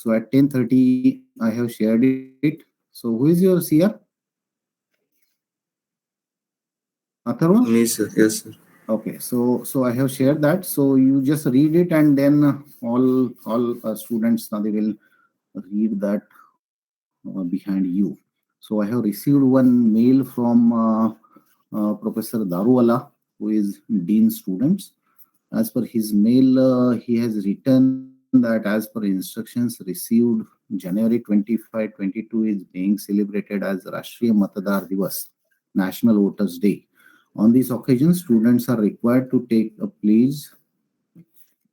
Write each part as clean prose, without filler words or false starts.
So at 10:30, I have shared it. So who is your CR? Atharva? Me, sir. Yes, sir. Okay, so I have shared that. So you just read it, and then all students now they will read that behind you. So I have received one mail from Professor Daruwala, who is Dean Students. As per his mail, he has written that as per instructions received January 25, 22 is being celebrated as Rashtriya Matadar Divas, National Voters Day. On this occasion, students are required to take a pledge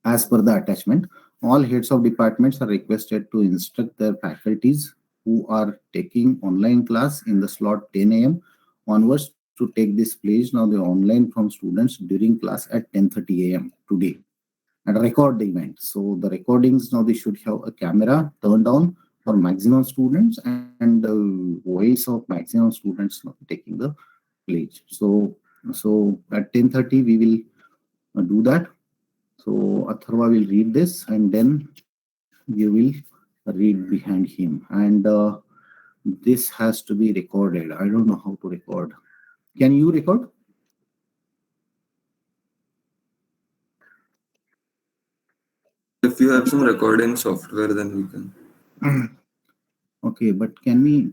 as per the attachment. All heads of departments are requested to instruct their faculties who are taking online class in the slot 10 a.m. onwards to take this pledge now the online from students during class at 10:30 a.m. today and record the event. So the recordings now they should have a camera turned on for maximum students and voice of maximum students now taking the pledge. So at 10:30 we will do that. So Atharva will read this and then you will read behind him. And this has to be recorded. I don't know how to record. Can you record? If you have some recording software, then we can. Okay, but can we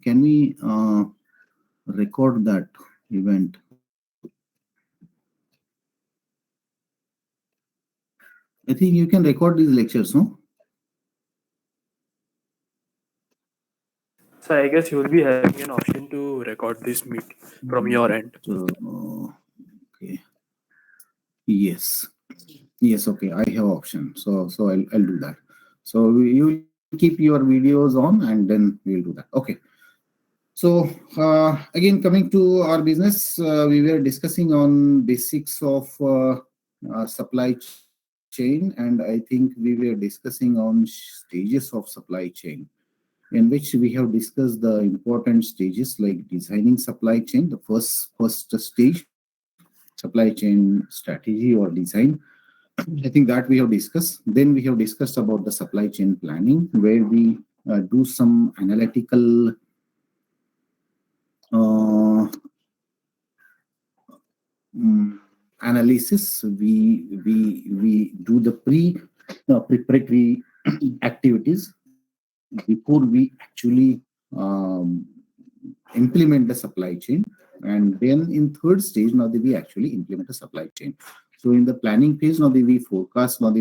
record that event? I think you can record these lectures, no? So I guess you will be having an option to record this meet from your end. Okay. Yes. Yes. Okay. I have option. So I'll do that. So you will keep your videos on and then we'll do that. Okay. So again, coming to our business, we were discussing on basics of supply chain, and I think we were discussing on stages of supply chain, in which we have discussed the important stages like designing supply chain, the first stage, supply chain strategy or design. I think that we have discussed. Then we have discussed about the supply chain planning, where we do some analytical analysis. We do the preparatory activities before we actually um, implement the supply chain, and then in third stage now that we actually implement the supply chain. So in the planning phase now that we forecast now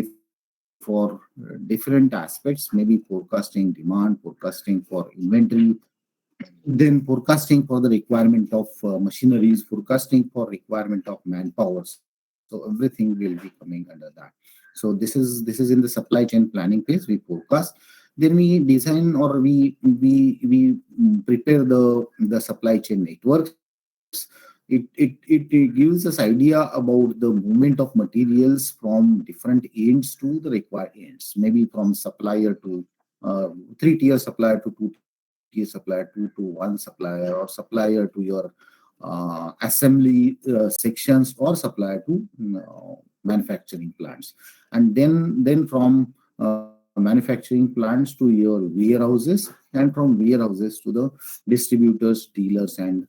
for different aspects, maybe forecasting demand, forecasting for inventory, then forecasting for the requirement of machineries, forecasting for requirement of manpower. So everything will be coming under that. So this is in the supply chain planning phase. We forecast, then we design or we prepare the supply chain networks. It gives us idea about the movement of materials from different ends to the required ends, maybe from supplier to three-tier supplier to two-tier supplier to one supplier, or supplier to your assembly sections, or supplier to manufacturing plants, and then from manufacturing plants to your warehouses, and from warehouses to the distributors, dealers, and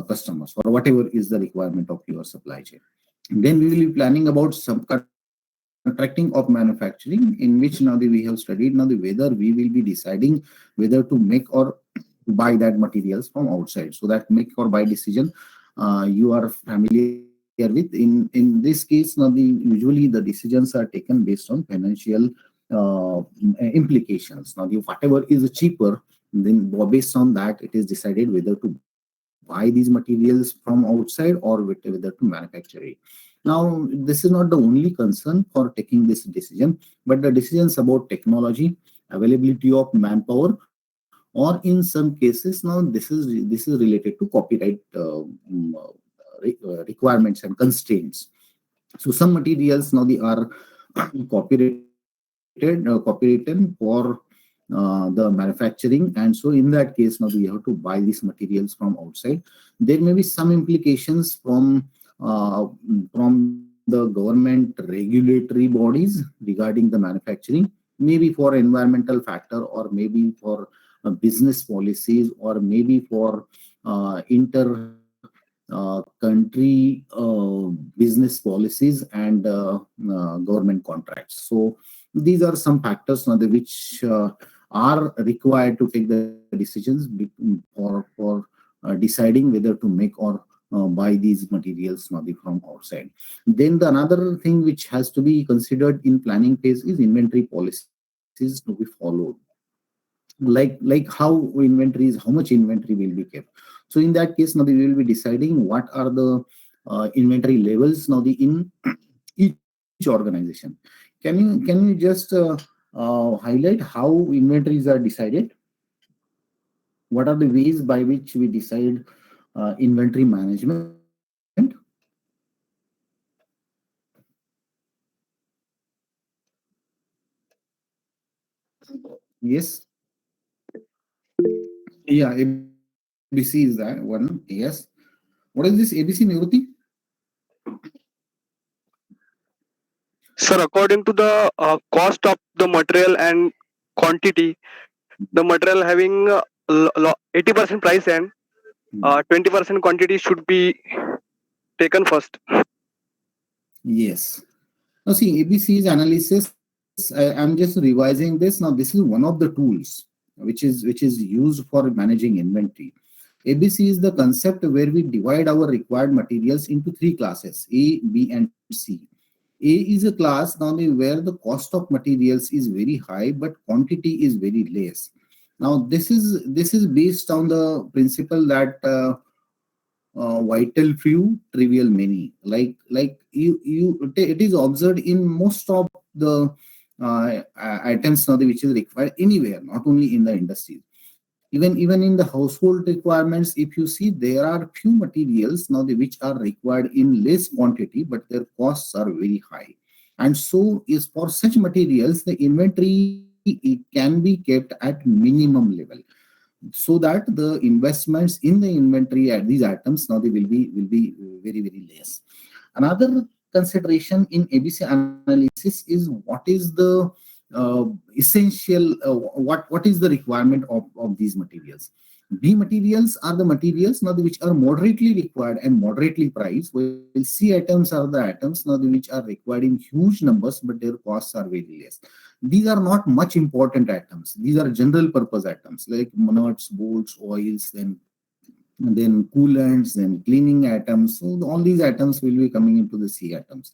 customers, or whatever is the requirement of your supply chain. Then we will be planning about subcontracting of manufacturing, in which now we have studied now whether we will be deciding whether to make or buy that materials from outside. So that make or buy decision you are familiar with. In this case now usually the decisions are taken based on financial implications. Now whatever is cheaper, then based on that it is decided whether to buy these materials from outside or whether to manufacture it. Now, this is not the only concern for taking this decision, but the decisions about technology, availability of manpower, or in some cases now this is related to copyright requirements and constraints. So some materials now they are copyrighted for the manufacturing, and so in that case now we have to buy these materials from outside. There may be some implications from the government regulatory bodies regarding the manufacturing. maybe for environmental factor, or maybe for business policies, or maybe for inter country business policies and government contracts. So these are some factors now which are required to take the decisions for deciding whether to make or buy these materials now from outside. Then the another thing which has to be considered in planning phase is inventory policies to be followed, like how inventories, how much inventory will be kept. So in that case now we will be deciding what are the inventory levels now in each organization. Can you just highlight how inventories are decided? What are the ways by which we decide inventory management? Yes. Yeah, ABC is that one. Yes. What is this ABC, Niroti? Sir, according to the cost of the material and quantity, the material having 80% price and Hmm. 20% quantity should be taken first. Yes. Now, see, ABC's analysis. I'm just revising this. Now, this is one of the tools which is used for managing inventory. ABC is the concept where we divide our required materials into three classes: A, B, and C. A is a class now where the cost of materials is very high, but quantity is very less. Now, this is based on the principle that vital few, trivial many. It is observed in most of the items now which is required anywhere, not only in the industry. Even in the household requirements, if you see, there are few materials now which are required in less quantity, but their costs are very high. And so is for such materials, the inventory it can be kept at minimum level, so that the investments in the inventory at these items now they will be very less. Another consideration in ABC analysis is what is the essential what is the requirement of these materials. B materials are the materials now which are moderately required and moderately priced, while C items are the items now which are required in huge numbers, but their costs are very less. These are not much important items. These are general purpose items like nuts, bolts, oils, then coolants, then cleaning items. So all these items will be coming into the C items.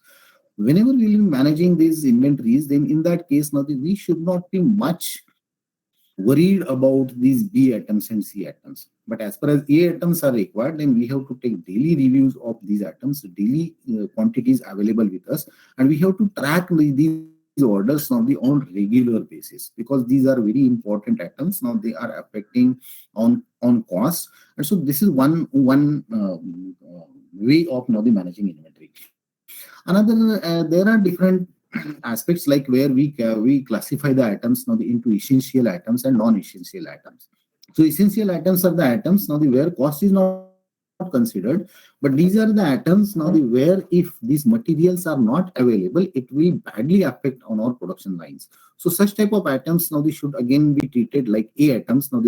Whenever we will be managing these inventories, then in that case, now we should not be much worried about these B items and C items. But as far as A items are required, then we have to take daily reviews of these items, daily quantities available with us, and we have to track these orders now on regular basis, because these are very important items. Now they are affecting on cost, and so this is one way of now the managing inventory. Another, there are different aspects like where we classify the items now into essential items and non-essential items. So essential items are the items now where cost is not considered, but these are the items now where if these materials are not available, it will badly affect on our production lines. So such type of items now they should again be treated like A items now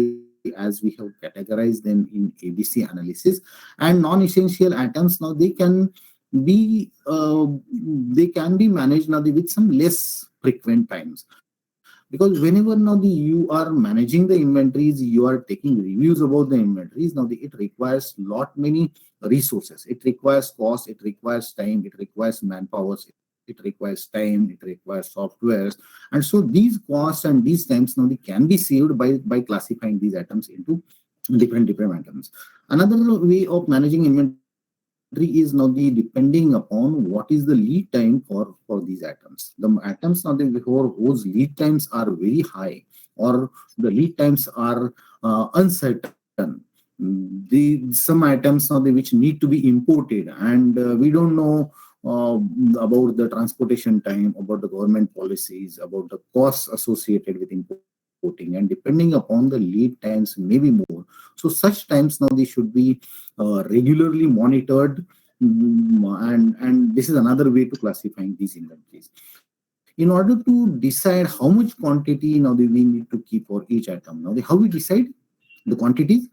as we have categorized them in ABC analysis. And non-essential items now be they can be managed now with some less frequent times, because whenever now you are managing the inventories, you are taking reviews about the inventories. Now it requires lot many resources. It requires cost, it requires time, it requires manpower, it requires time, it requires softwares. And so these costs and these times now they can be saved by classifying these items into different items. Another way of managing inventory is now depending upon what is the lead time for these items. The items now before whose lead times are very high, or the lead times are uncertain. Some items now which need to be imported, and we don't know about the transportation time, about the government policies, about the costs associated with importing, and depending upon the lead times, maybe more. So such times now they should be regularly monitored. And this is another way to classifying these inventories. in order to decide how much quantity now we need to keep for each item. Now, how we decide the quantities?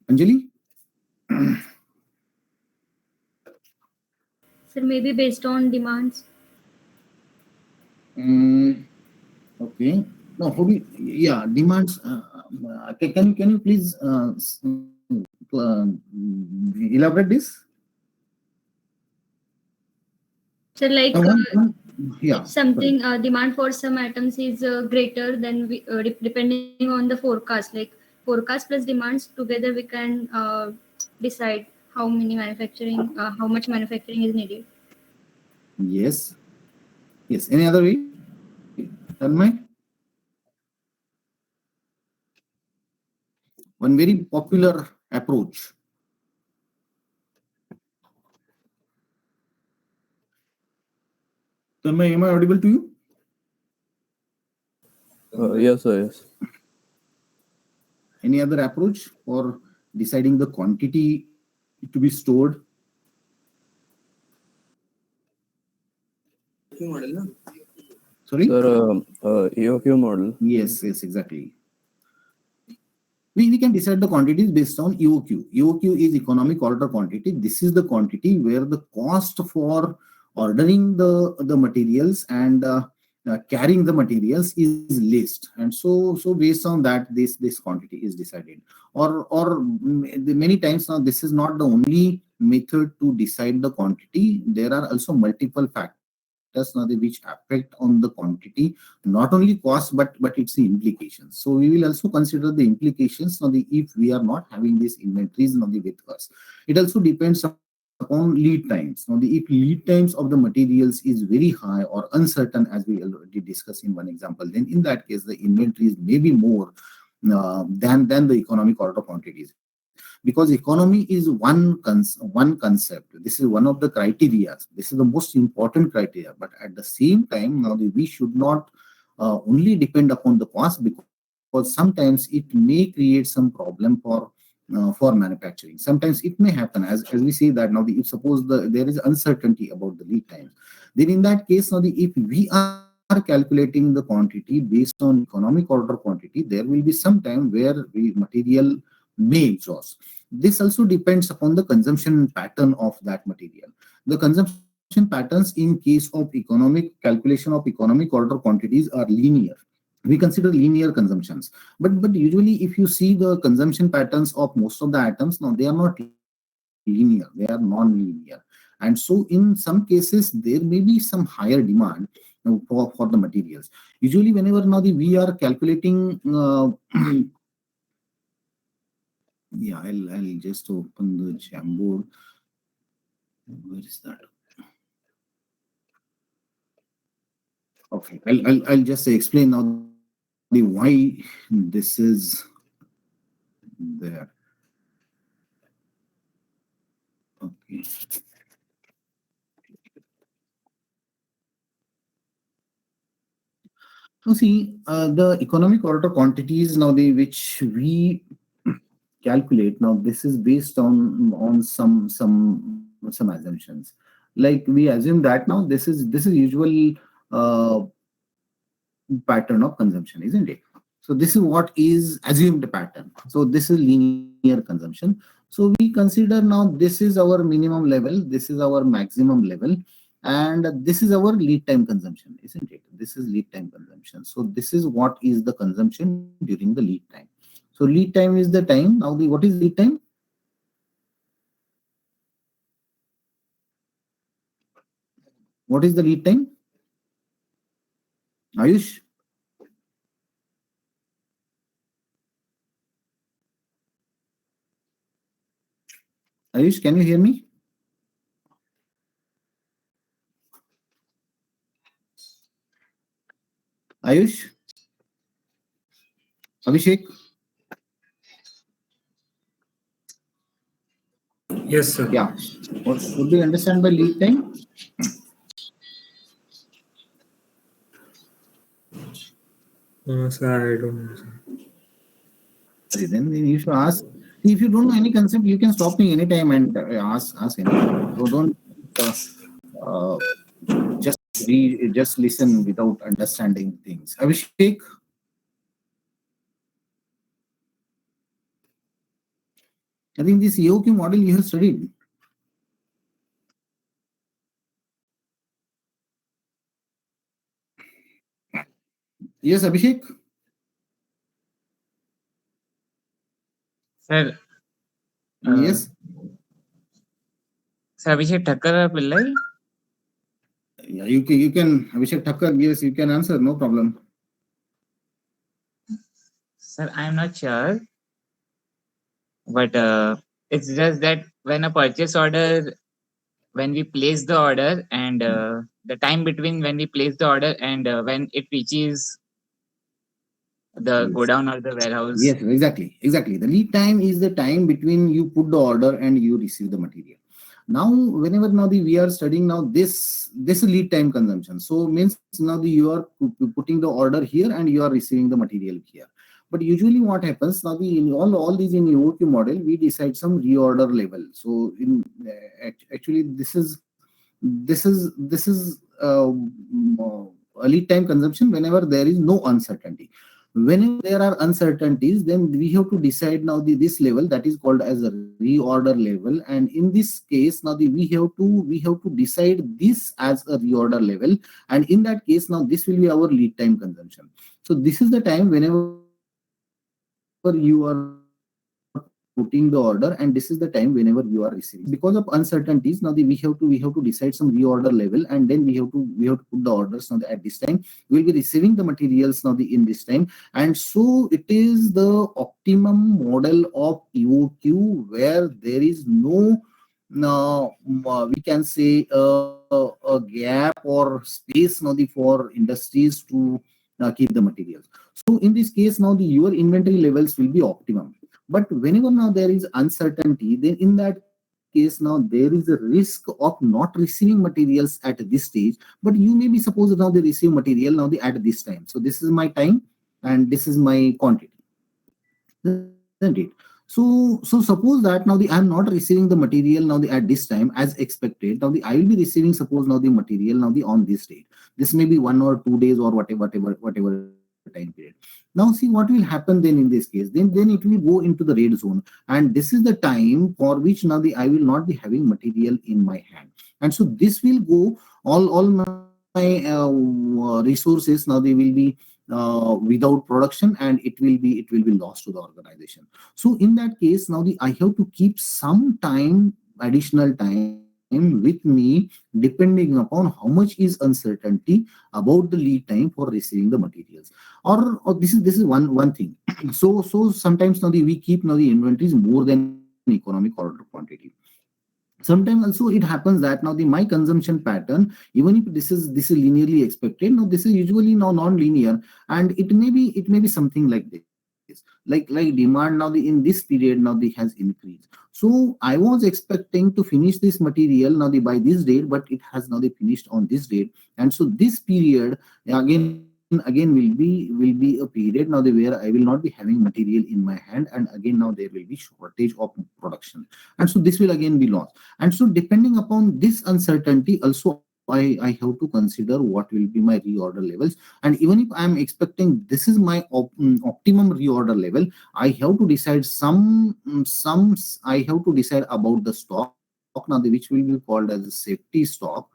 Anjali? Sir, maybe based on demands. Okay. No, how we, yeah, demands. Can you please elaborate this? So like Yeah. if something demand for some items is greater than depending on the forecast, like forecast plus demands together, we can decide how much manufacturing is needed. Yes. Yes. Any other way? Tanmay? One very popular approach. Tanmay, am I audible to you? Yes, sir, yes. Any other approach for deciding the quantity to be stored? Sorry? Sir, EOQ model. Yes, exactly. We can decide the quantities based on EOQ. EOQ is economic order quantity. This is the quantity where the cost for ordering the materials and carrying the materials is list, and so based on that, this quantity is decided. Many times now, this is not the only method to decide the quantity. There are also multiple factors now which affect on the quantity, not only cost but its implications. So we will also consider the implications now if we are not having these inventories now with us. It also depends upon lead times. Now if lead times of the materials is very high or uncertain, as we already discussed in one example, then in that case the inventories may be more than the economic order quantities, because economy is one concept. This is one of the criteria. This is the most important criteria. But at the same time, now we should not only depend upon the cost, because sometimes it may create some problem for manufacturing. Sometimes it may happen, as we say that now if suppose there is uncertainty about the lead times, then in that case now if we are calculating the quantity based on economic order quantity, there will be some time where the material may exhaust. This also depends upon the consumption pattern of that material. The consumption patterns in case of calculation of economic order quantities are linear. We consider linear consumptions, but usually if you see the consumption patterns of most of the items, now they are not linear, they are non-linear. And so in some cases there may be some higher demand for the materials. Usually whenever now we are calculating yeah, I'll just open the Jamboard. Where is that? Okay, I'll just explain now why this is there. Okay. So see, the economic order quantities now which we calculate now, this is based on some assumptions. Like we assume that now this is usual pattern of consumption, isn't it? So this is what is assumed pattern. So this is linear consumption. So we consider now this is our minimum level, this is our maximum level, and this is our lead time consumption, isn't it? This is lead time consumption. So this is what is the consumption during the lead time. So lead time is the time. Now what is lead time? What is the lead time? Ayush? Ayush, can you hear me? Ayush? Abhishek? Yes, sir. Yeah. What do you understand by lead time? Sir, I don't know, sir. Then you should ask. If you don't know any concept, you can stop me anytime and ask anything. So don't uh, just we just listen without understanding things. Abhishek, I think this EOQ model you have studied. Yes, Abhishek. Sir, Yes. Sir Abhishek Thakkar Pillai. Yeah, you can Abhishek Thakkar. Yes, you can answer. No problem. Sir, I am not sure, but it's just that when a purchase order, when we place the order, and the time between when we place the order and when it reaches the Yes. godown or the warehouse. Yes, exactly. The lead time is the time between you put the order and you receive the material. Now, whenever now we are studying now this lead time consumption. So means now you are putting the order here and you are receiving the material here. But usually what happens now in all these in EOQ model we decide some reorder level. So in actually this is a lead time consumption whenever there is no uncertainty. Whenever there are uncertainties, then we have to decide now this level that is called as a reorder level. And in this case, now we have to decide this as a reorder level. And in that case, now this will be our lead time consumption. So this is the time whenever you are putting the order, and this is the time whenever you are receiving. Because of uncertainties, now we have to decide some reorder level, and then we have to put the orders now at this time. We'll be receiving the materials now in this time, and so it is the optimum model of EOQ where there is no we can say a gap or space now for industries to keep the materials. So in this case now your inventory levels will be optimum. But whenever now there is uncertainty, then in that case now there is a risk of not receiving materials at this stage. But you may be suppose now they receive material now at this time. So this is my time and this is my quantity, isn't it? So suppose that now I am not receiving the material now at this time as expected. Now I will be receiving suppose now the material now on this date. This may be 1 or 2 days or whatever time period. Now see what will happen then in this case. Then it will go into the red zone, and this is the time for which now I will not be having material in my hand. And so this will go all my resources now they will be without production, and it will be lost to the organization. So in that case now I have to keep some time, additional time with me, depending upon how much is uncertainty about the lead time for receiving the materials. Or this is one thing. So sometimes now we keep now the inventories more than economic order quantity. Sometimes also it happens that now my consumption pattern, even if this is linearly expected, now this is usually now non-linear, and it may be something like this, like demand now in this period now has increased. So I was expecting to finish this material now by this date, but it has now finished on this date. And so this period again will be a period now where I will not be having material in my hand, and again now there will be shortage of production, and so this will again be lost. And so depending upon this uncertainty also I have to consider what will be my reorder levels. And even if I am expecting this is my optimum reorder level, I have to decide I have to decide about the stock now which will be called as a safety stock.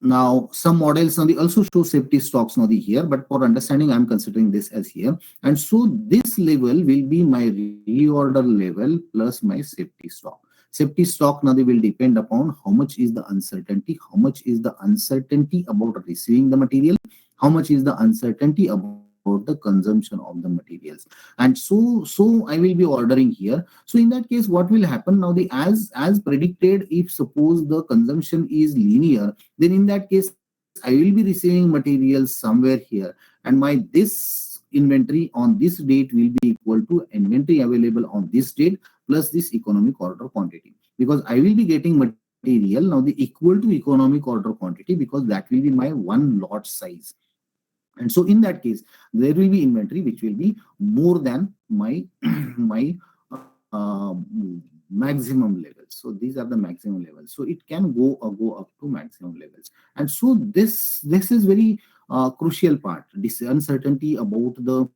Now, some models now they also show safety stocks now here, but for understanding, I'm considering this as here. And so this level will be my reorder level plus my safety stock. Safety stock now they will depend upon how much is the uncertainty, how much is the uncertainty about receiving the material, how much is the uncertainty about the consumption of the materials. And so I will be ordering here. So in that case, what will happen now? The as predicted, if suppose the consumption is linear, then in that case I will be receiving materials somewhere here, and my this inventory on this date will be equal to inventory available on this date plus this economic order quantity, because I will be getting material now the equal to economic order quantity, because that will be my one lot size. And so in that case there will be inventory which will be more than my my maximum levels. So these are the maximum levels. So it can go up to maximum levels. And so this is very crucial part. This uncertainty about the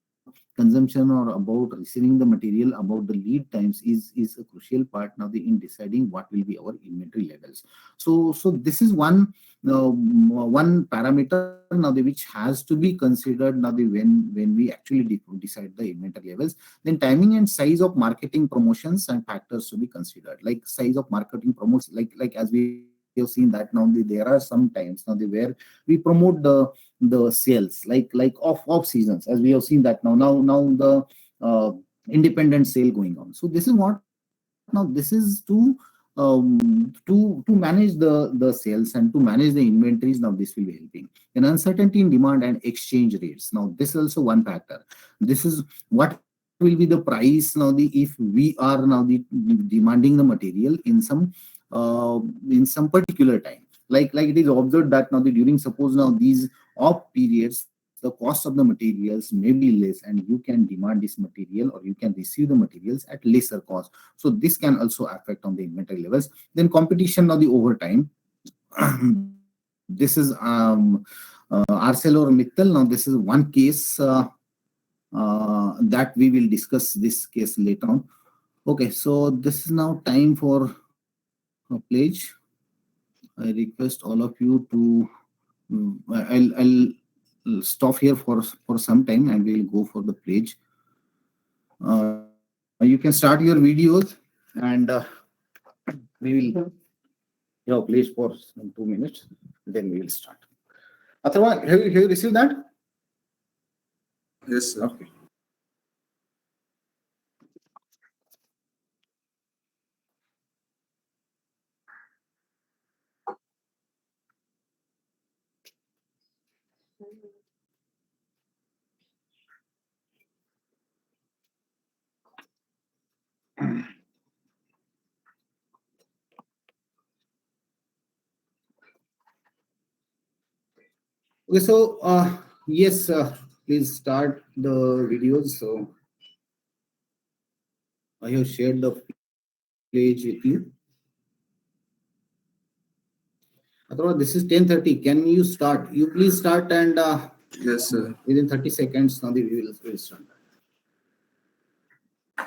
consumption or about receiving the material, about the lead times is a crucial part now in deciding what will be our inventory levels. So this is one parameter now which has to be considered now when we actually decide the inventory levels. Then timing and size of marketing promotions and factors to be considered, like size of marketing promotes, like as we have seen that now there are some times now where we promote the sales like off seasons, as we have seen that now the uh, independent sale going on. So this is what now this is to manage the sales and to manage the inventories. Now this will be helping. And uncertainty in demand and exchange rates, now this is also one factor. This is what will be the price now if we are now demanding the material in some particular time, like it is observed that now during suppose now these off periods, the cost of the materials may be less and you can demand this material or you can receive the materials at lesser cost. So this can also affect on the inventory levels. Then competition now the overtime. This is ArcelorMittal. Now this is one case that we will discuss this case later on. Okay, so this is now time for a pledge. I request all of you to I'll stop here for some time and we'll go for the pledge. You can start your videos and we will pledge for 2 minutes. Then we will start. Atharva, have you received that? Yes, sir. Okay. Okay, so yes, please start the videos. So I have shared the page with you. Otherwise, this is 10:30. Can you start? You please start and Yes, sir. within 30 seconds now the video will start.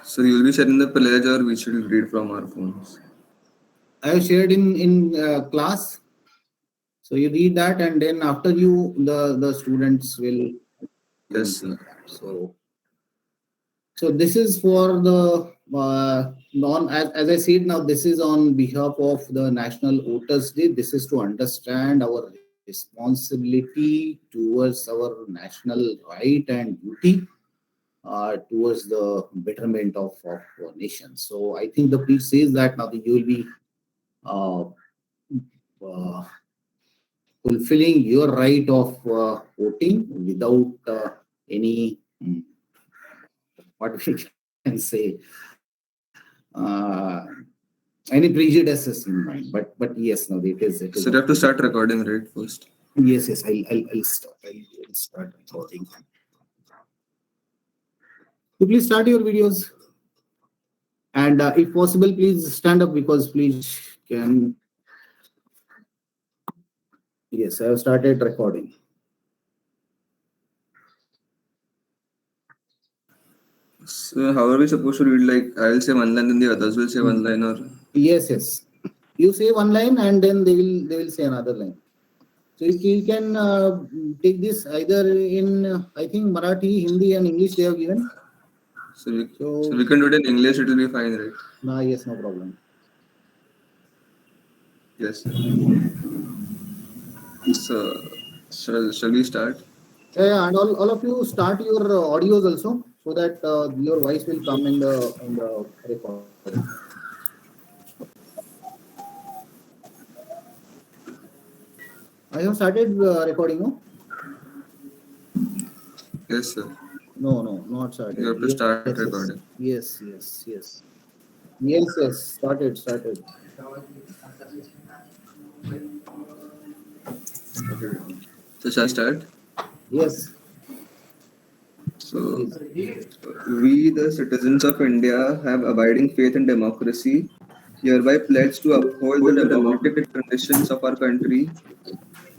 So you'll be sharing the pledge or we should read from our phones? I have shared in class. So you read that and then after you the students will. Yes, sir. So this is for the as I said now, this is on behalf of the National Voters Day. This is to understand our responsibility towards our national right and duty towards the betterment of our nation. So I think the piece says that now you will be uh, fulfilling your right of voting without any what we can say any prejudices in mind. But yes, no, it is. So you have to start recording, right, first? Yes, I'll start recording. So please start your videos, and if possible, please stand up because please can. Yes, I have started recording. So how are we supposed to read? Like I'll say one line and the others will say one line, or Yes. You say one line and then they will say another line. So you can take this either in I think Marathi, Hindi, and English they have given. so we can do it in English. It will be fine, right? Yes, no problem. Yes. So shall we start? Yeah, and all of you start your audios also so that your voice will come in the recording. I have started recording, no? Yes, sir. No, not started. You have to start recording. Yes. Started. So shall I start? Yes. So we, the citizens of India, have abiding faith in democracy hereby pledge to uphold the democratic conditions of our country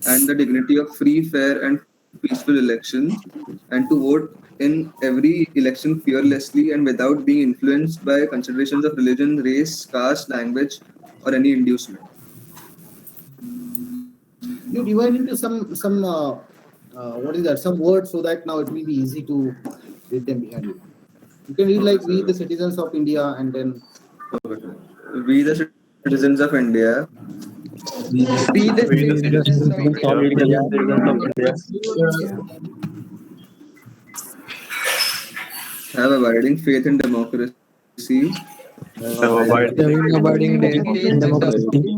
and the dignity of free, fair, and peaceful elections, and to vote in every election fearlessly and without being influenced by considerations of religion, race, caste, language, or any inducement. You divide into some what is that? Some words so that now it will be easy to read them behind you. You can read Okay, like we sir. the citizens of India and then Okay, sir. We, the citizens of India, We the citizens of India have abiding faith in democracy, having abiding faith in democracy,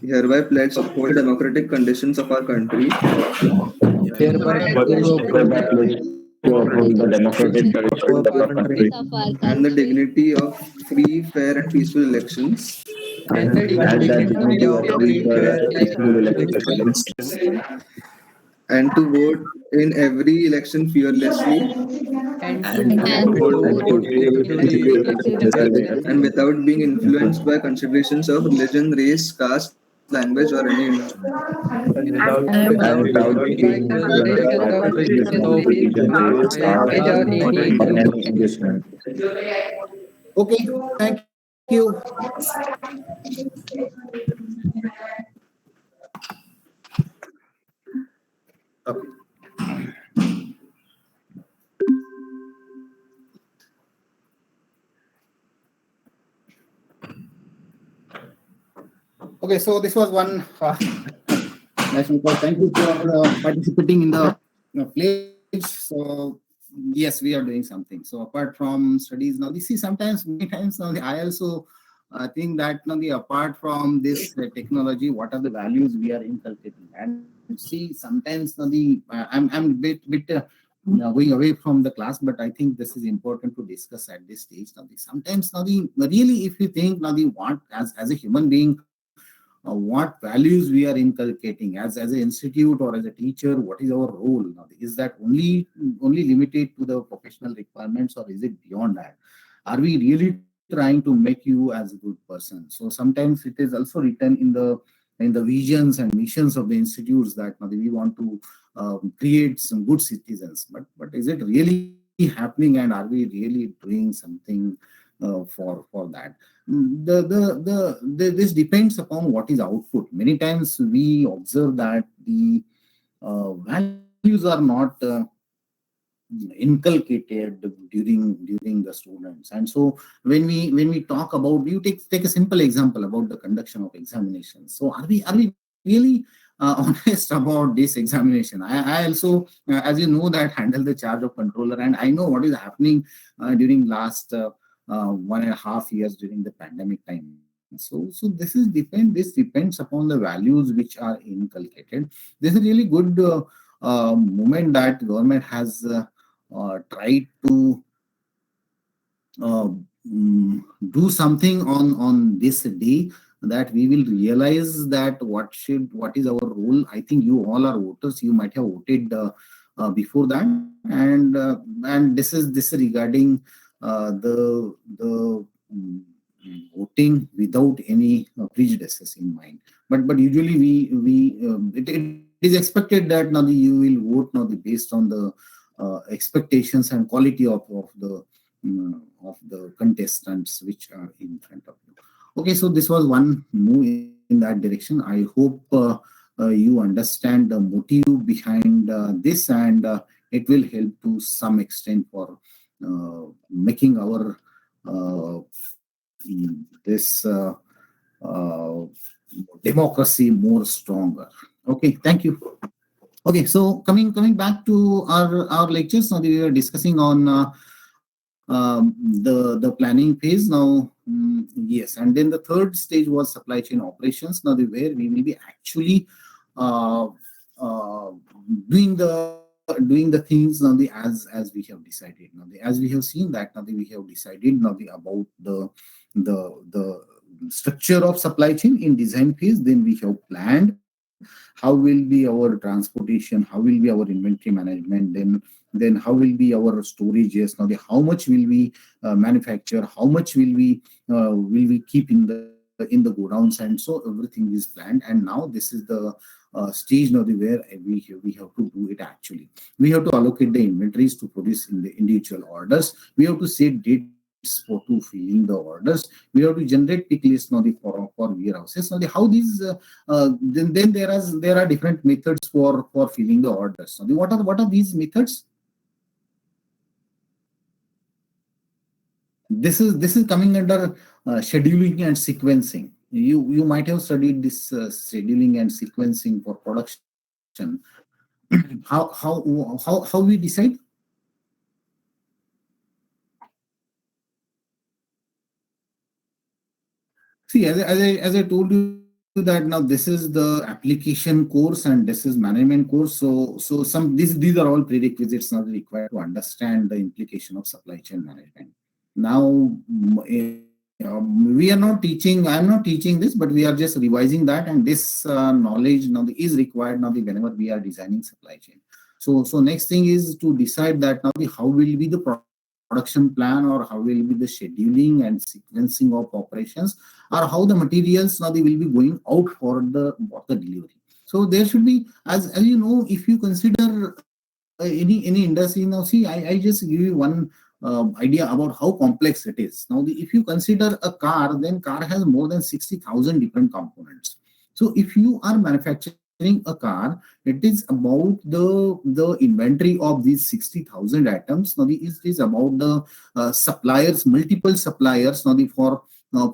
hereby pledge to uphold the democratic conditions of our country hereby to uphold the constitution of our country and the dignity of free, fair, and peaceful elections, and the dignity of free, fair, peaceful elections, and to vote in every election fearlessly and to vote in every election and fearlessly without being influenced by considerations of religion, race, caste, language, or any inducement. and without being by consideration of religion, race, caste, language, or any inducement. okay. Thank you. Okay. Okay, so this was one national call. Thank you for participating in the pledge. So yes, we are doing something. So apart from studies, now this is sometimes many times now I also think that now the apart from this technology, what are the values we are inculcating? And see, sometimes now I'm going away from the class, but I think this is important to discuss at this stage. Now, sometimes now really, if you think now the what as a human being, what values we are inculcating as an institute or as a teacher, what is our role now? Is that only limited to the professional requirements, or is it beyond that? Are we really trying to make you as a good person? So sometimes it is also written in the visions and missions of the institutes that we want to create some good citizens, but is it really happening, and are we really doing something for that? This depends upon what is output. Many times we observe that the values are not inculcated during the students. And so when we talk about, you take a simple example about the conduction of examinations. So are we really honest about this examination? I also as you know that handle the charge of controller, and I know what is happening during last 1.5 years during the pandemic time. So this depends upon the values which are inculcated. This is a really good moment that government has tried to uh, do something on this day, that we will realize that what is our role. I think you all are voters, you might have voted before that, and this is regarding the voting without any prejudices in mind. But usually it is expected that now you will vote now based on the expectations and quality of the contestants which are in front of you. Okay, so this was one move in that direction. I hope you understand the motive behind this, and it will help to some extent for making our this democracy more stronger. Okay, thank you. Okay, so coming back to our lectures. Now we were discussing on the planning phase. Now, yes, and then the third stage was supply chain operations. Now, where we will be actually uh, uh, doing the things now as we have decided. Now, as we have seen that now we have decided now about the structure of supply chain in design phase. Then we have planned how will be our transportation, how will be our inventory management, then then how will be our storages, now the how much will we manufacture, how much will we keep in the godowns, and so everything is planned. And now this is the stage now where we have to do it. Actually, we have to allocate the inventories to produce in the individual orders. We have to set dates for to filling the orders. We have to generate tick lists now for warehouses. Now how these then there are different methods for filling the orders. Now what are these methods? This is coming under scheduling and sequencing. You might have studied this scheduling and sequencing for production. How we decide? See, as I told you that now this is the application course and this is management course. So some these are all prerequisites now required to understand the implication of supply chain management. Now we are not teaching. I am not teaching this, but we are just revising that, and this knowledge now is required now whenever we are designing supply chain. So next thing is to decide that now how will be the production plan, or how will be the scheduling and sequencing of operations, or how the materials now they will be going out for the delivery. So there should be, as you know, if you consider any industry now, see, I just give you one idea about how complex it is. Now, if you consider a car, then car has more than 60,000 different components. So if you are manufacturing a car, it is about the inventory of these 60,000 items. Now, it is about the suppliers, multiple suppliers. Now,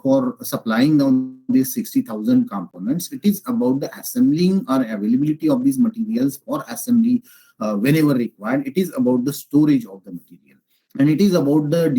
for supplying down these 60,000 components, it is about the assembling or availability of these materials for assembly whenever required. It is about the storage of the material, and it is about the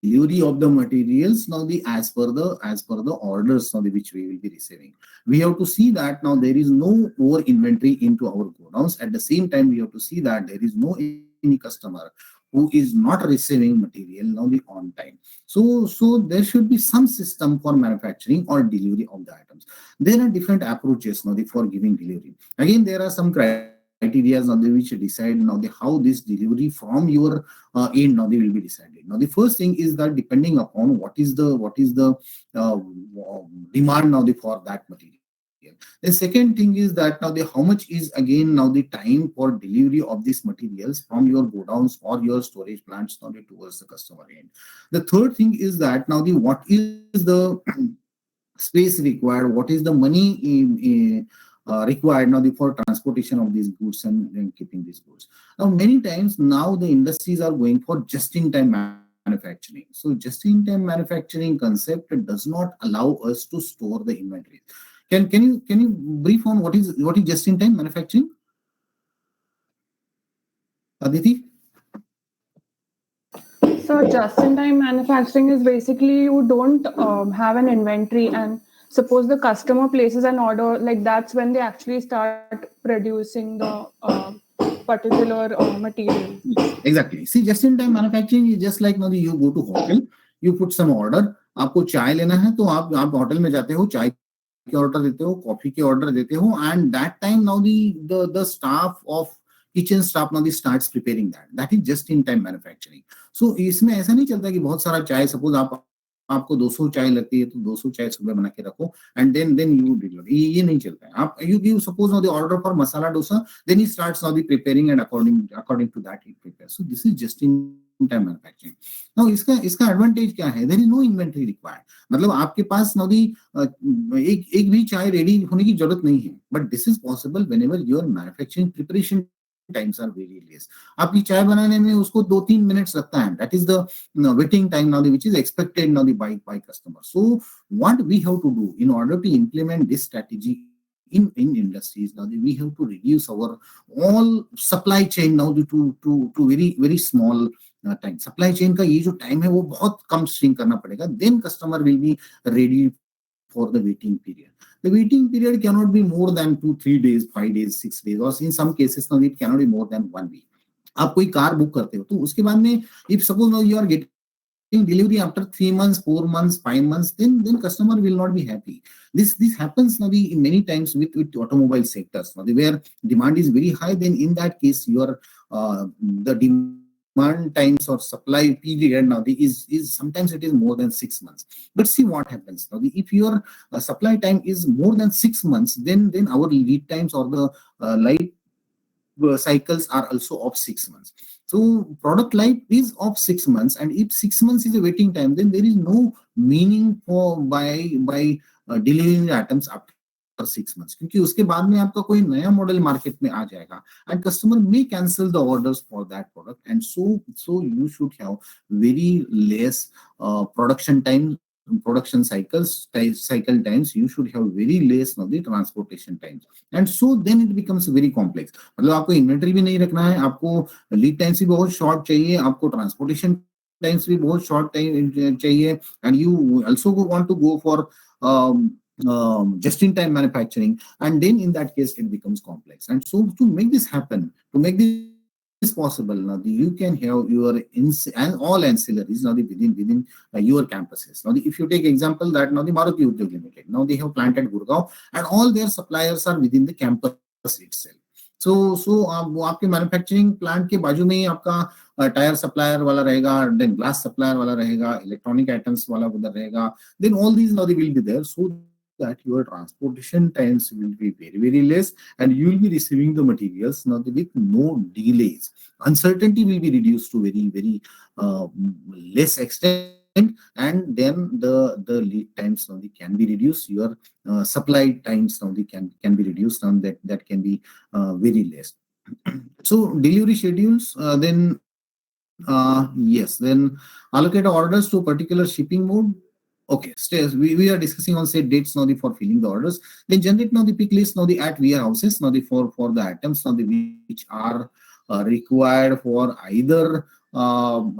delivery of the materials now as per the orders now which we will be receiving. We have to see that now there is no over inventory into our godowns. At the same time, we have to see that there is no any customer who is not receiving material now on time. So there should be some system for manufacturing or delivery of the items. There are different approaches now for giving delivery. Again, there are some criteria now which decide now how this delivery from your end now they will be decided. Now the first thing is that depending upon what is the demand now for that material. The second thing is that now how much is again now the time for delivery of these materials from your godowns or your storage plants now towards the customer end. The third thing is that now what is the space required, what is the money required now for transportation of these goods and keeping these goods. Now many times now the industries are going for just-in-time manufacturing. So just-in-time manufacturing concept does not allow us to store the inventory. Can you brief on what is just-in-time manufacturing? Aditi? So just-in-time manufacturing is basically you don't have an inventory, and suppose the customer places an order, like that's when they actually start producing the particular material. Exactly. See, just-in-time manufacturing is just like now you go to hotel, you put some order. आपको चाय लेना है तो आप hotel में जाते हो, चाय के ऑर्डर देते हो, कॉफी के ऑर्डर देते हो, and that time now the staff of kitchen staff now starts preparing that is just in time manufacturing. So इसमें ऐसा नहीं चलता कि बहुत सारा चाय, suppose आपको 200 चाय लगती है तो 200 चाय सुबह बना के रखो and then you deliver. ये नहीं चलता है. आप you suppose now the order for masala dosa, then he starts now the preparing and according to that he prepares. So this is just in time manufacturing. Now इसका advantage क्या है? There is no inventory required. मतलब आपके पास now एक भी चाय ready होने की जरूरत नहीं है. But this is possible whenever your manufacturing preparation times are very less. आपकी चाय बनाने में उसको 2-3 minutes लगता है. That is the waiting time now which is expected now by customer. So what we have to do in order to implement this strategy in industries now we have to reduce our all supply chain now to very very small time. Supply chain का ये जो time है वो बहुत कम shrink करना पड़ेगा. Then customer will be ready for the waiting period. The waiting period cannot be more than 2-3 days, 5 days, 6 days, or in some cases now it cannot be more than 1 week. आप कोई car book करते हो तो उसके बाद में if suppose now you are getting delivery after 3 months, 4 months, 5 months, then customer will not be happy. This happens now many times with automobile sectors now where demand is very high. Then in that case your the demand times or supply period now is sometimes it is more than 6 months. But see what happens now. If your supply time is more than 6 months, then our lead times or the life cycles are also of 6 months. So product life is of 6 months, and if 6 months is a waiting time, then there is no meaning for by delivering the items after 6 months, क्योंकि उसके बाद में आपका कोई नया model market में आ जाएगा and customer may cancel the orders for that product. And so you should have very less production cycle times. You should have very less of the transportation times, and so then it becomes very complex. मतलब आपको inventory भी नहीं रखना है, आपको lead times भी बहुत short चाहिए, आपको ट्रांसपोर्टेशन टाइम्स भी बहुत शॉर्ट टाइम चाहिए, and you also want to go for just in time manufacturing, and then in that case it becomes complex. And so to make this happen, to make this possible, now you can have your and all ancillaries now within your campuses. Now if you take example that now the Maruti Udyog Limited, now they have plant at Gurgaon, and all their suppliers are within the campus itself. So वो आपके manufacturing plant के बाजू में ही आपका tyre supplier वाला रहेगा, then glass supplier वाला रहेगा, इलेक्ट्रॉनिक आइटम्स वाला उधर रहेगा, then all these now they will be there, so that your transportation times will be very, very less, and you will be receiving the materials now with no delays. Uncertainty will be reduced to very, very less extent, and then the lead times now they can be reduced. Your supply times now they can be reduced, and that can be very less. So delivery schedules, then yes, then allocate orders to a particular shipping mode. Okay, we are discussing on set dates now for filling the orders. Then generate now the pick list now at warehouses now for the items now which are required for either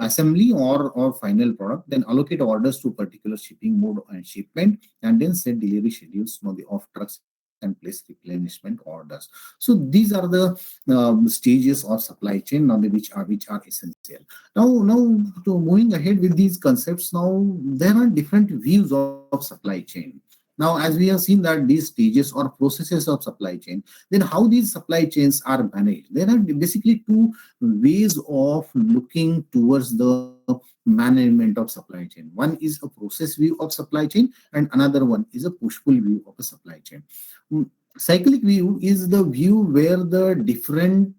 assembly or final product. Then allocate orders to particular shipping mode and shipment, and then set delivery schedules now of trucks and place replenishment orders. So these are the stages of supply chain now which are essential. Now to moving ahead with these concepts, now there are different views of supply chain. Now, as we have seen that these stages or processes of supply chain, then how these supply chains are managed. There are basically two ways of looking towards the management of supply chain. One is a process view of supply chain, and another one is a push-pull view of a supply chain. Cyclic view is the view where the different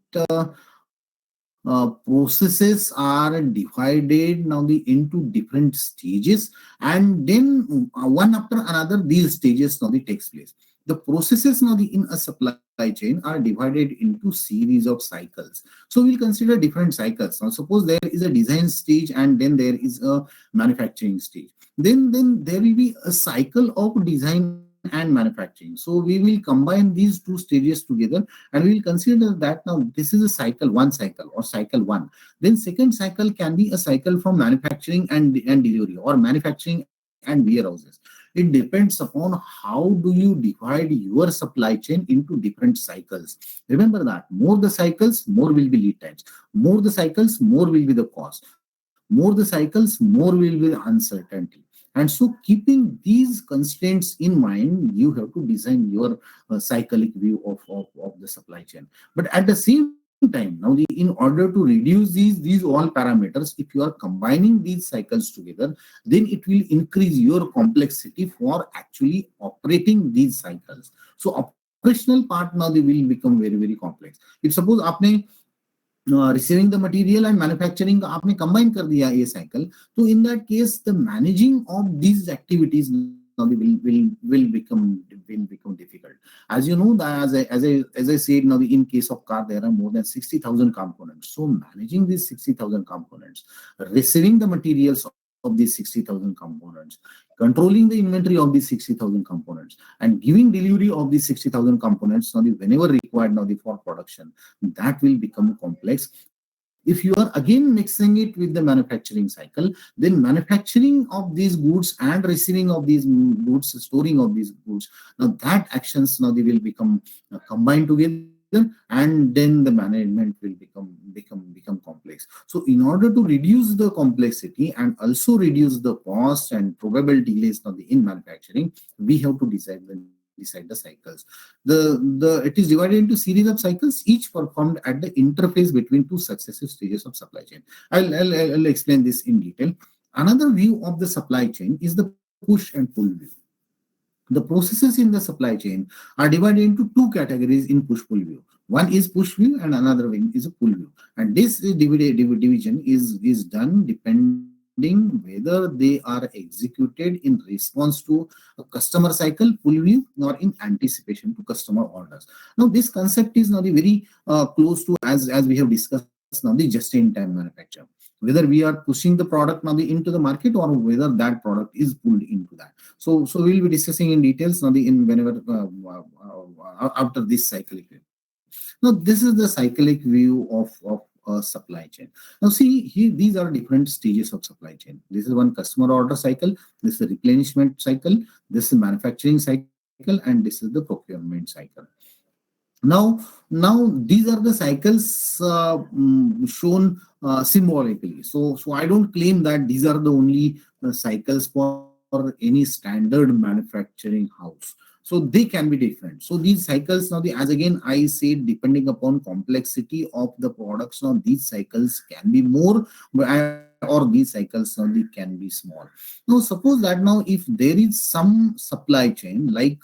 processes are divided now into different stages, and then one after another these stages now takes place. The processes now in a supply chain are divided into series of cycles. So we'll consider different cycles. Now suppose there is a design stage, and then there is a manufacturing stage. Then there will be a cycle of design and manufacturing. So we will combine these two stages together, and we will consider that now this is a cycle, one cycle or cycle one. Then second cycle can be a cycle from manufacturing and delivery, or manufacturing and warehouses. It depends upon how do you divide your supply chain into different cycles. Remember that more the cycles, more will be lead times. More the cycles, more will be the cost. More the cycles, more will be the uncertainty. And so keeping these constraints in mind, you have to design your cyclic view of the supply chain. But at the same time, now in order to reduce these all parameters, if you are combining these cycles together, then it will increase your complexity for actually operating these cycles. So operational part now they will become very, very complex. If suppose आपने receiving the material and manufacturing आपने combine कर दिया ये cycle, so in that case the managing of these activities now will become difficult. As you know, that as I said, now in case of car there are more than 60,000 components. So managing these 60,000 components, receiving the materials of these 60,000 components, controlling the inventory of these 60,000 components, and giving delivery of these 60,000 components now whenever required now for production, that will become complex. If you are again mixing it with the manufacturing cycle, then manufacturing of these goods and receiving of these goods, storing of these goods, now that actions now they will become combined together, and then the management will become complex. So in order to reduce the complexity and also reduce the cost and probable delays now in manufacturing, we have to design the decide the cycles. The it is divided into series of cycles, each performed at the interface between two successive stages of supply chain. I'll explain this in detail. Another view of the supply chain is the push and pull view. The processes in the supply chain are divided into two categories in push-pull view. One is push view and another one is a pull view. And this division is done depending whether they are executed in response to a customer cycle, pull view, or in anticipation to customer orders. Now, this concept is now the very close to, as we have discussed now, the just-in-time manufacture. Whether we are pushing the product now into the market or whether that product is pulled into that. So we'll be discussing in details now in whenever after this cyclic view. Now this is the cyclic view of supply chain. Now see here, these are different stages of supply chain. This is one customer order cycle, this is a replenishment cycle, this is manufacturing cycle, and this is the procurement cycle. Now these are the cycles shown symbolically. So I don't claim that these are the only cycles for any standard manufacturing house. So they can be different. So these cycles now, as again I said, depending upon complexity of the products, now these cycles can be more or these cycles now they can be small. Now suppose that now if there is some supply chain like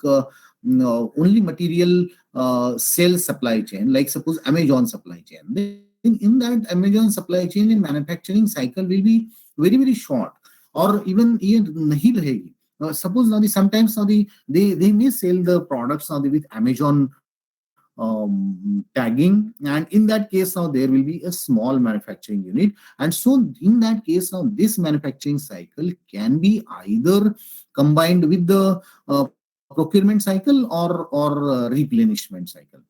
only material sales supply chain, like suppose Amazon supply chain, then in that Amazon supply chain in manufacturing cycle will be very, very short, or even nahi rahegi. Suppose now sometimes now they may sell the products now with Amazon tagging, and in that case now there will be a small manufacturing unit, and so in that case now this manufacturing cycle can be either combined with the procurement cycle or replenishment cycle.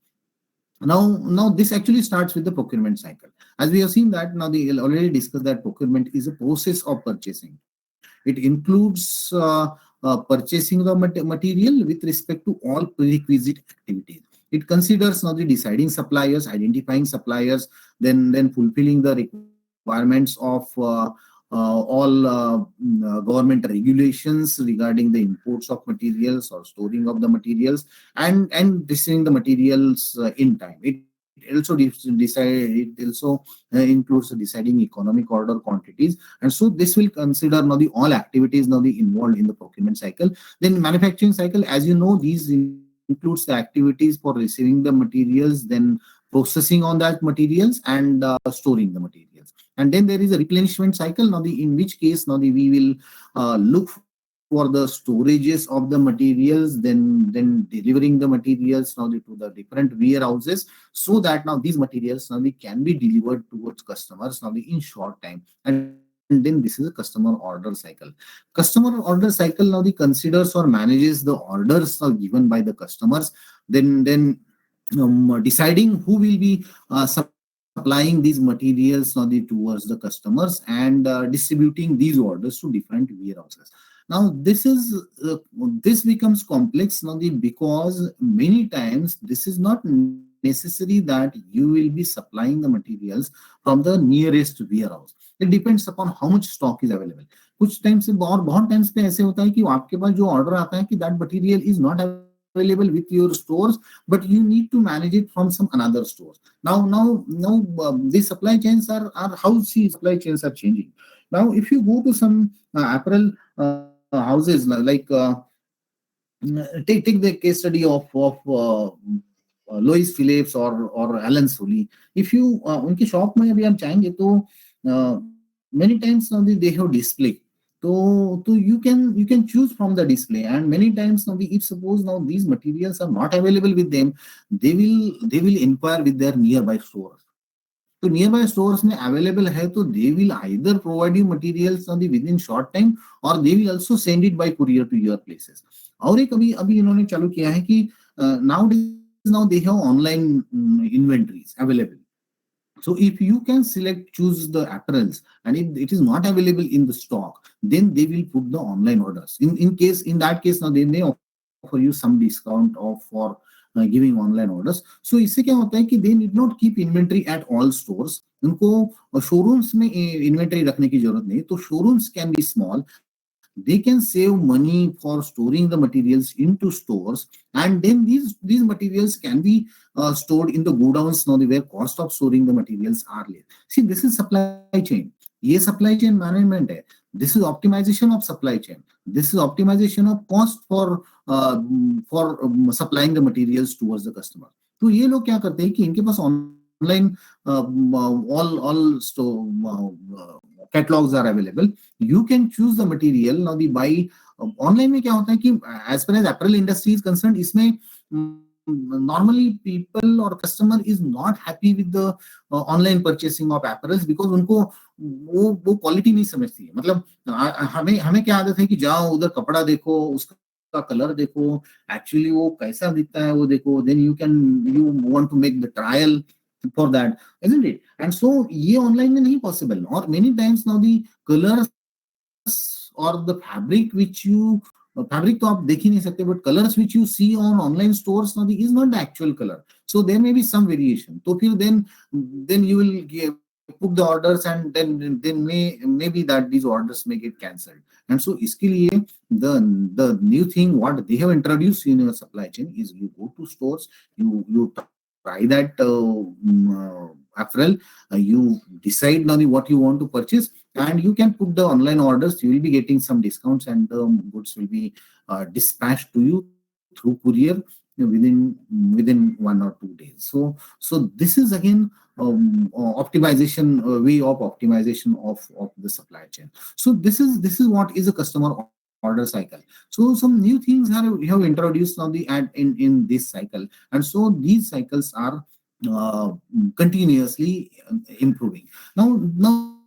Now this actually starts with the procurement cycle. As we have seen that now they already discussed that procurement is a process of purchasing. It includes purchasing the material with respect to all prerequisite activities. It considers now the deciding suppliers, identifying suppliers, then fulfilling the requirements of all government regulations regarding the imports of materials or storing of the materials, and receiving the materials in time. It also includes deciding economic order quantities, and so this will consider now the all activities now the involved in the procurement cycle. Then manufacturing cycle, as you know, these includes the activities for receiving the materials, then processing on that materials, and storing the materials. And then there is a replenishment cycle now in which case now we will look for the storages of the materials, then delivering the materials now to the different warehouses, so that now these materials now can be delivered towards customers now in short time. And then this is a customer order cycle. Customer order cycle now considers or manages the orders given by the customers, then deciding who will be supplying these materials now towards the customers, and distributing these orders to different warehouses. Now this becomes complex now because many times this is not necessary that you will be supplying the materials from the nearest warehouse. It depends upon how much stock is available. कुछ time से और बहुत times पे ऐसे होता है कि आपके पास जो ऑर्डर आता है कि that material is not available with your stores, but you need to manage it from some another stores. Now the supply chains are how the supply chains are changing. Now if you go to some apparel houses like take the case study of Louis Phillips or Alan Solly. If you उनकी shop में अभी आप जाएंगे तो many times now they have display. So you can choose from the display, and many times now if suppose now these materials are not available with them, they will inquire with their nearby stores. So nearby stores में available है तो they will either provide you materials within short time, or they will also send it by courier to your places. और एक अभी इन्होंने चालू किया है कि now they have online inventories available. So if you can choose the apparels, and if it is not available in the stock, then they will put the online orders. In that case now they may offer you some discount for giving online orders. So इससे क्या होता है कि they need not keep inventory at all stores. उनको showrooms में inventory रखने की जरूरत नहीं. तो showrooms can be small. they can save money for storing the materials into stores, and then these materials can be stored in the godowns now, where cost of storing the materials are less. See, this is supply chain. ये supply chain management है. This is optimization of supply chain. This is optimization of cost for supplying the materials towards the customer. तो ये लोग क्या करते हैं कि इनके पास online all catalogs are available. You can choose the material. Now the buy online में क्या होता है कि as far as apparel industry is concerned, इसमें normally people or customer is not happy with the online purchasing of apparels, because उनको वो quality नहीं समझती है. मतलब हमें हमें क्या आदत है कि जाओ उधर कपड़ा देखो, उसका कलर देखो, एक्चुअली वो कैसा दिखता है वो देखो, then you want to make the trial for that, isn't it? And so ये online में नहीं possible, or many times now the colors or the fabric which you fabric तो आप देख ही नहीं सकते, but colors which you see on online stores now is not the actual color, so there may be some variation. तो फिर then you will put the orders, and then maybe that these orders may get cancelled. And so इसके लिए the new thing what they have introduced in your supply chain is you go to stores, you try that apparel, you decide now what you want to purchase, and you can put the online orders. You will be getting some discounts, and the goods will be dispatched to you through courier within 1 or 2 days. So this is again optimization, way of optimization of the supply chain. So this is what is a customer order cycle. So some new things we have introduced now in this cycle, and so these cycles are continuously improving. Now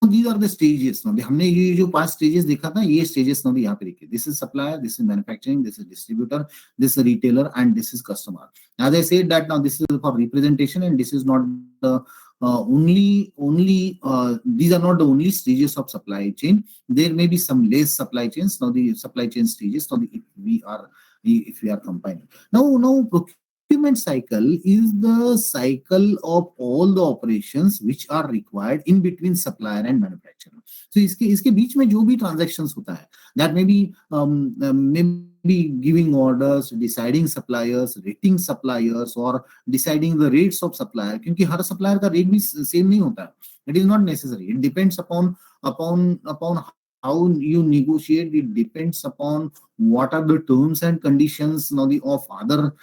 these are the stages. Now हमने ये जो 5 stages देखा था, ये stages now यहाँ पे देखिए. This is supplier, this is manufacturing, this is distributor, this is retailer, and this is customer. As I said that now this is for representation, and this is not the only these are not the only stages of supply chain. There may be some less supply chains. Now the supply chain stages, now if we are combining. Now procurement cycle is the cycle of all the operations which are required in between supplier and manufacturer. So इसके बीच में जो भी transactions होता है, that may be giving orders, deciding suppliers, rating suppliers, or deciding the rates of supplier. क्योंकि हर supplier का rate भी same नहीं होता है. It is not necessary. It depends upon how you negotiate. It depends upon what are the terms and conditions now of other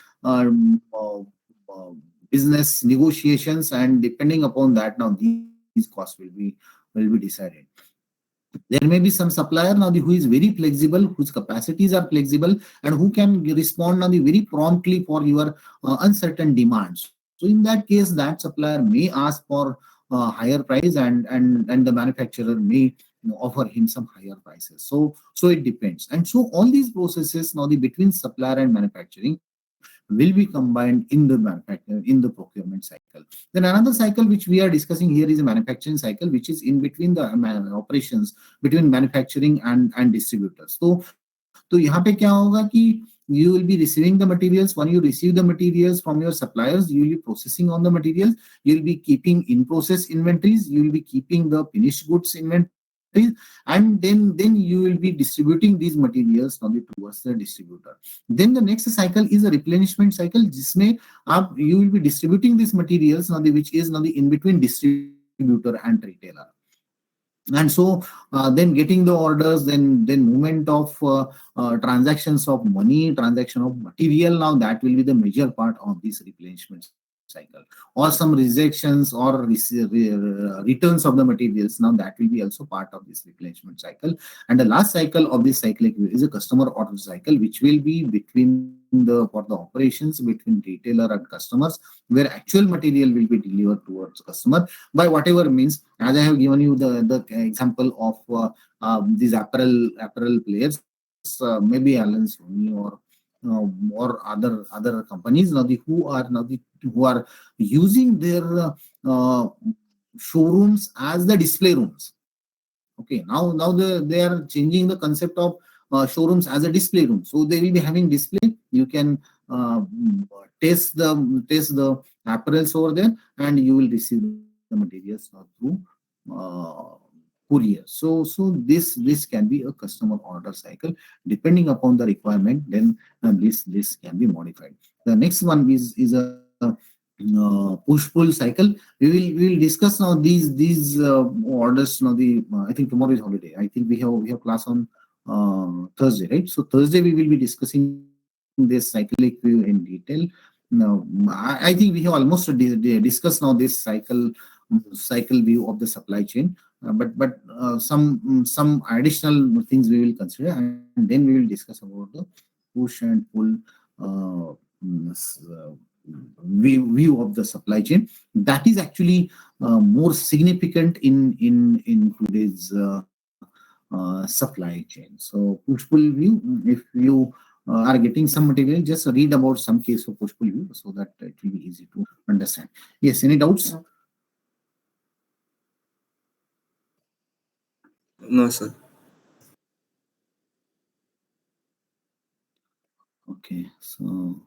business negotiations, and depending upon that now these costs will be decided. There may be some supplier now who is very flexible, whose capacities are flexible, and who can respond now very promptly for your uncertain demands. So in that case, that supplier may ask for higher price, and the manufacturer may offer him some higher prices. So it depends. And so all these processes now between supplier and manufacturing will be combined in the procurement cycle. Then another cycle which we are discussing here is a manufacturing cycle, which is in between the operations between manufacturing and distributors. तो यहाँ पे क्या होगा कि you will be receiving the materials. When you receive the materials from your suppliers, you will be processing on the materials. You will be keeping in process inventories. You will be keeping the finished goods inventories, and then you will be distributing these materials towards the distributor. Then the next cycle is a replenishment cycle, जिसमें you will be distributing these materials which is in between distributor and retailer. And so then getting the orders, then movement of transactions of money, transaction of material, now that will be the major part of this replenishment cycle, or some rejections or returns of the materials. Now that will be also part of this replenishment cycle. And the last cycle of this cycle is a customer order cycle, which will be for the operations between retailer and customers, where actual material will be delivered towards customer by whatever means. As I have given you the example of these apparel players, maybe Allen Sony or other companies who are using their showrooms as the display rooms. Okay, now they are changing the concept of showrooms as a display room. So they will be having display. You can test the apparels over there, and you will receive the materials through courier. So this can be a customer order cycle depending upon the requirement. Then this can be modified. The next one is a push pull cycle. We will discuss now these orders. Now I think tomorrow is holiday. I think we have class on Thursday, right? So Thursday we will be discussing this cyclic view in detail. Now I think we have almost discussed now this cycle view of the supply chain. But some additional things we will consider, and then we will discuss about the push and pull uh, view of the supply chain. That is actually more significant in today's supply chain. So push pull view, if you are getting some material, just read about some case of push pull view so that it will be easy to understand. Yes, any doubts? No, sir. Okay, so